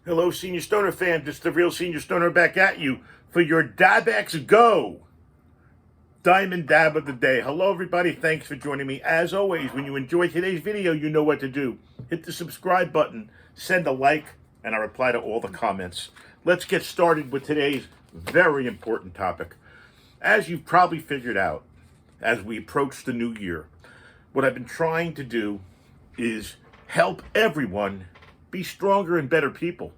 Hello, Senior Stoner fan. Just the real Senior Stoner back at you for your Dabx Go Diamond Dab of the Day. Hello, everybody. Thanks for joining me. As always, when you enjoy today's video, you know what to do. Hit the subscribe button, send a like, and I reply to all the comments. Let's get started with today's very important topic. As you've probably figured out, as we approach the new year, what I've been trying to do is help everyone be stronger and better people.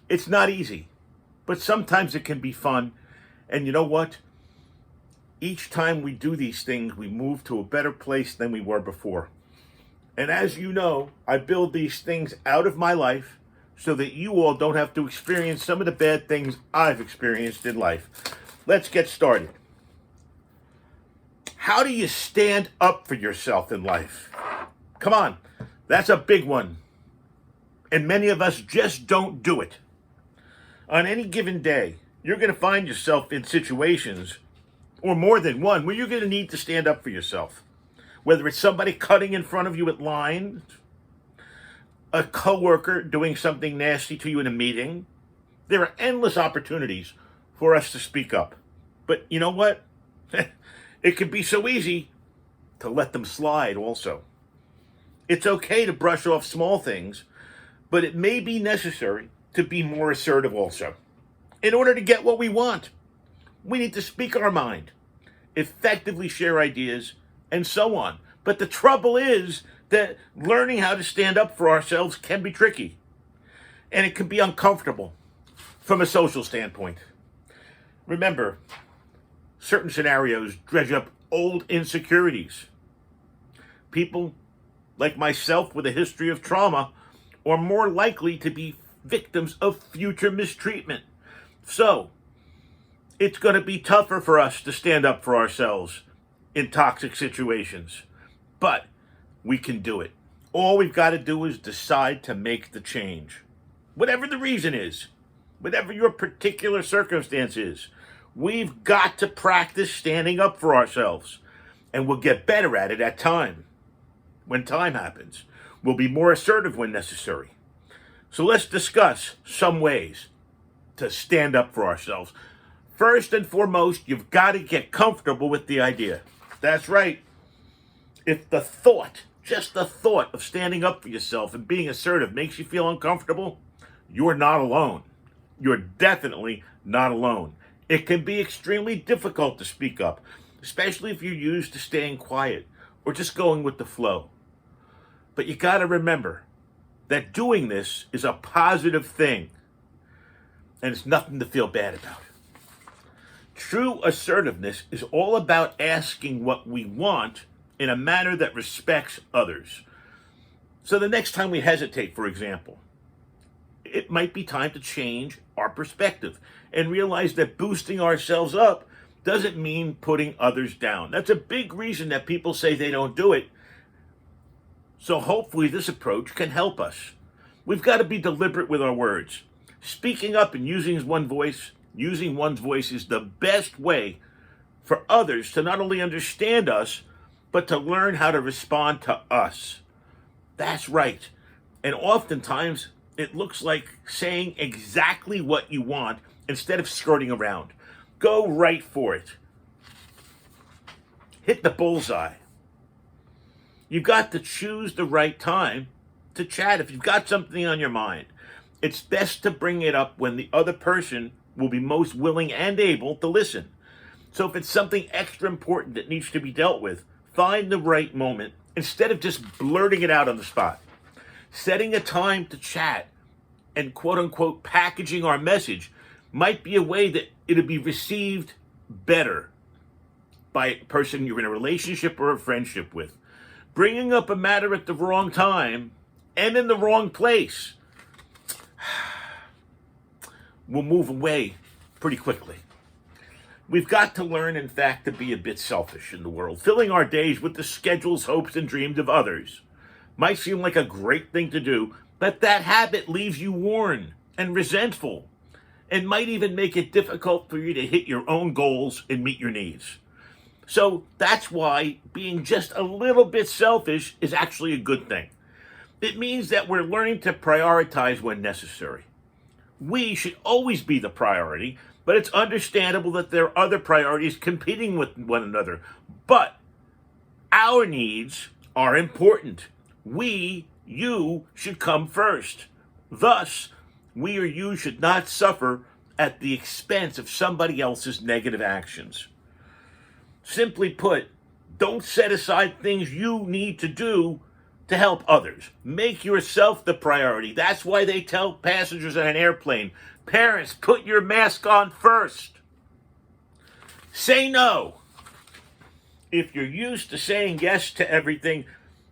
It's not easy, but sometimes it can be fun. And you know what? Each time we do these things, we move to a better place than we were before. And as you know, I build these things out of my life so that you all don't have to experience some of the bad things I've experienced in life. Let's get started. How do you stand up for yourself in life? Come on, that's a big one. And many of us just don't do it. On any given day, you're going to find yourself in situations, or more than one, where you're going to need to stand up for yourself. Whether it's somebody cutting in front of you at lines, a coworker doing something nasty to you in a meeting, there are endless opportunities for us to speak up. But you know what? It can be so easy to let them slide also. It's okay to brush off small things, but it may be necessary to be more assertive also. In order to get what we want, we need to speak our mind, effectively share ideas, and so on. But the trouble is that learning how to stand up for ourselves can be tricky, and it can be uncomfortable from a social standpoint. Remember, certain scenarios dredge up old insecurities. People like myself with a history of trauma are more likely to be victims of future mistreatment. So, it's going to be tougher for us to stand up for ourselves in toxic situations. But we can do it. All we've got to do is decide to make the change. Whatever the reason is, whatever your particular circumstance is, we've got to practice standing up for ourselves. And we'll get better at it at time. When time happens, we'll be more assertive when necessary. So let's discuss some ways to stand up for ourselves. First and foremost, you've got to get comfortable with the idea. That's right. If the thought, just the thought of standing up for yourself and being assertive makes you feel uncomfortable, you're not alone. You're definitely not alone. It can be extremely difficult to speak up, especially if you're used to staying quiet or just going with the flow. But you got to remember that doing this is a positive thing, and it's nothing to feel bad about. True assertiveness is all about asking what we want in a manner that respects others. So the next time we hesitate, for example, it might be time to change our perspective and realize that boosting ourselves up doesn't mean putting others down. That's a big reason that people say they don't do it. So hopefully this approach can help us. We've got to be deliberate with our words. Speaking up and using one's voice is the best way for others to not only understand us, but to learn how to respond to us. That's right. And oftentimes it looks like saying exactly what you want instead of skirting around. Go right for it. Hit the bullseye. You've got to choose the right time to chat. If you've got something on your mind, it's best to bring it up when the other person will be most willing and able to listen. So if it's something extra important that needs to be dealt with, find the right moment instead of just blurting it out on the spot. Setting a time to chat and quote unquote packaging our message might be a way that it'll be received better by a person you're in a relationship or a friendship with. Bringing up a matter at the wrong time and in the wrong place will move away pretty quickly. We've got to learn, in fact, to be a bit selfish in the world. Filling our days with the schedules, hopes, and dreams of others might seem like a great thing to do, but that habit leaves you worn and resentful and might even make it difficult for you to hit your own goals and meet your needs. So that's why being just a little bit selfish is actually a good thing. It means that we're learning to prioritize when necessary. We should always be the priority, but it's understandable that there are other priorities competing with one another. But our needs are important. You should come first. Thus, we or you should not suffer at the expense of somebody else's negative actions. Simply put, don't set aside things you need to do to help others. Make yourself the priority. That's why they tell passengers on an airplane, parents, put your mask on first. Say no. If you're used to saying yes to everything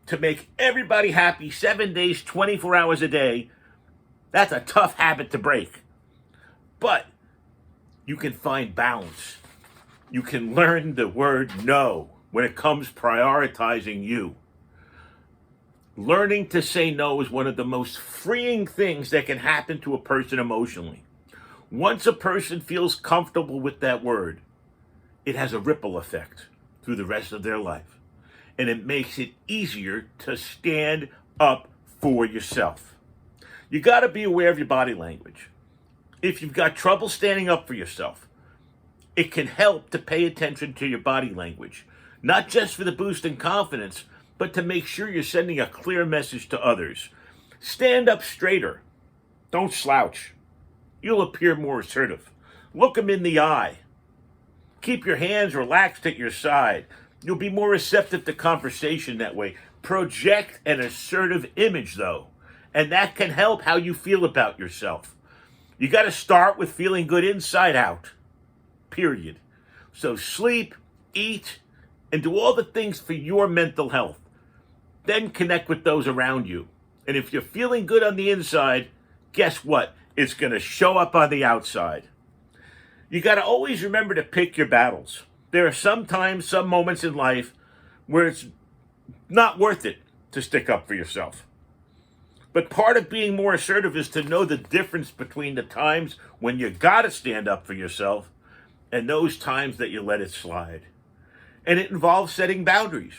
to make everybody happy 7 days, 24 hours a day, that's a tough habit to break. But you can find balance. You can learn the word no when it comes prioritizing you. Learning to say no is one of the most freeing things that can happen to a person emotionally. Once a person feels comfortable with that word, it has a ripple effect through the rest of their life. And it makes it easier to stand up for yourself. You got to be aware of your body language. If you've got trouble standing up for yourself, it can help to pay attention to your body language, not just for the boost in confidence, but to make sure you're sending a clear message to others. Stand up straighter. Don't slouch. You'll appear more assertive. Look them in the eye. Keep your hands relaxed at your side. You'll be more receptive to conversation that way. Project an assertive image, though, and that can help how you feel about yourself. You got to start with feeling good inside out, period. So sleep, eat, and do all the things for your mental health. Then connect with those around you. And if you're feeling good on the inside, guess what? It's going to show up on the outside. You got to always remember to pick your battles. There are sometimes, some moments in life where it's not worth it to stick up for yourself. But part of being more assertive is to know the difference between the times when you got to stand up for yourself and those times that you let it slide. And it involves setting boundaries.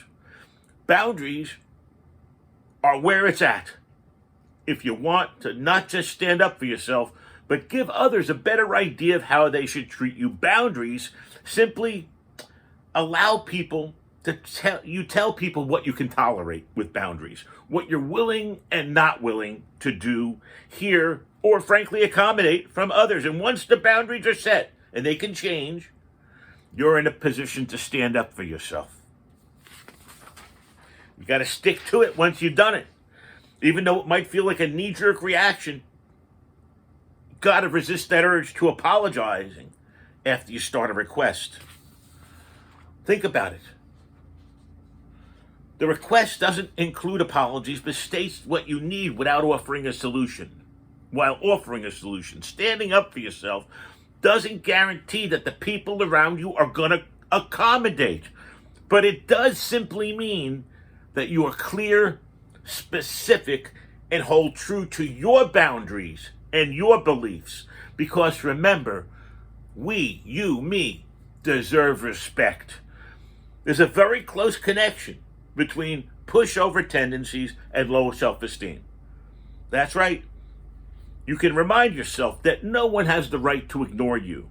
Boundaries are where it's at. If you want to not just stand up for yourself, but give others a better idea of how they should treat you. Boundaries simply allow people to tell people what you can tolerate with boundaries, what you're willing and not willing to do here, or frankly accommodate from others. And once the boundaries are set, and they can change, you're in a position to stand up for yourself. You got to stick to it once you've done it. Even though it might feel like a knee-jerk reaction, you got to resist that urge to apologizing after you start a request. Think about it. The request doesn't include apologies, but states what you need without offering a solution. While offering a solution, standing up for yourself doesn't guarantee that the people around you are going to accommodate, but it does simply mean that you are clear, specific, and hold true to your boundaries and your beliefs. Because remember, we, you, me, deserve respect. There's a very close connection between pushover tendencies and low self-esteem. That's right. You can remind yourself that no one has the right to ignore you,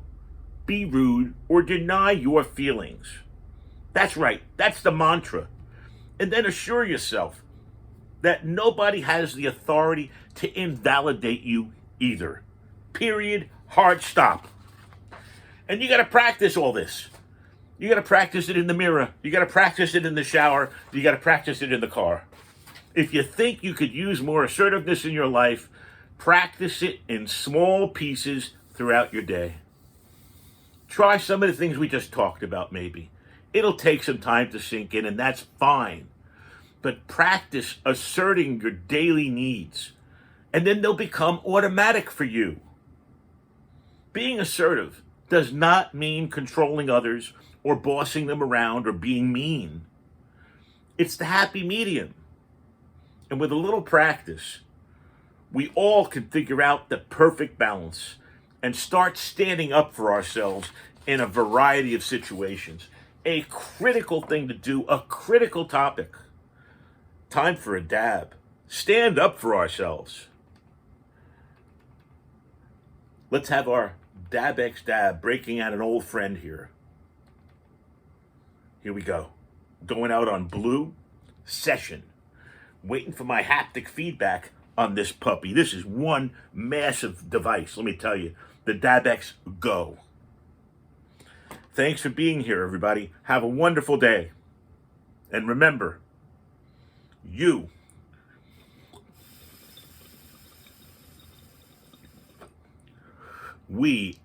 be rude, or deny your feelings. That's right. That's the mantra. And then assure yourself that nobody has the authority to invalidate you either. Period. Hard stop. And you got to practice all this. You got to practice it in the mirror. You got to practice it in the shower. You got to practice it in the car. If you think you could use more assertiveness in your life, practice it in small pieces throughout your day. Try some of the things we just talked about, maybe. It'll take some time to sink in, and that's fine. But practice asserting your daily needs, and then they'll become automatic for you. Being assertive does not mean controlling others or bossing them around or being mean. It's the happy medium. And with a little practice, we all can figure out the perfect balance and start standing up for ourselves in a variety of situations. A critical thing to do, a critical topic. Time for a dab. stand up for ourselves. Let's have our Dabx dab breaking out an old friend here. Here we go. Going out on blue session. Waiting for my haptic feedback on this puppy. This is one massive device, let me tell you. The Dabx Go. Thanks for being here, everybody. Have a wonderful day. And remember,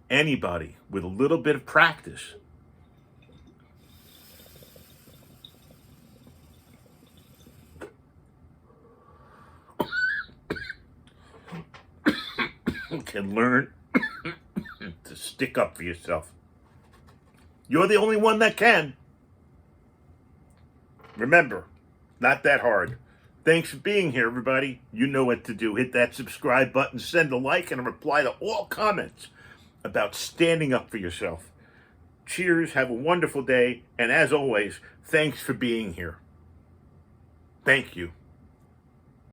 anybody with a little bit of practice can learn to stick up for yourself. You're the only one that can. Remember, not that hard. Thanks for being here, everybody. You know what to do. Hit that subscribe button, send a like, and a reply to all comments about standing up for yourself. Cheers, have a wonderful day, and as always, thanks for being here. Thank you.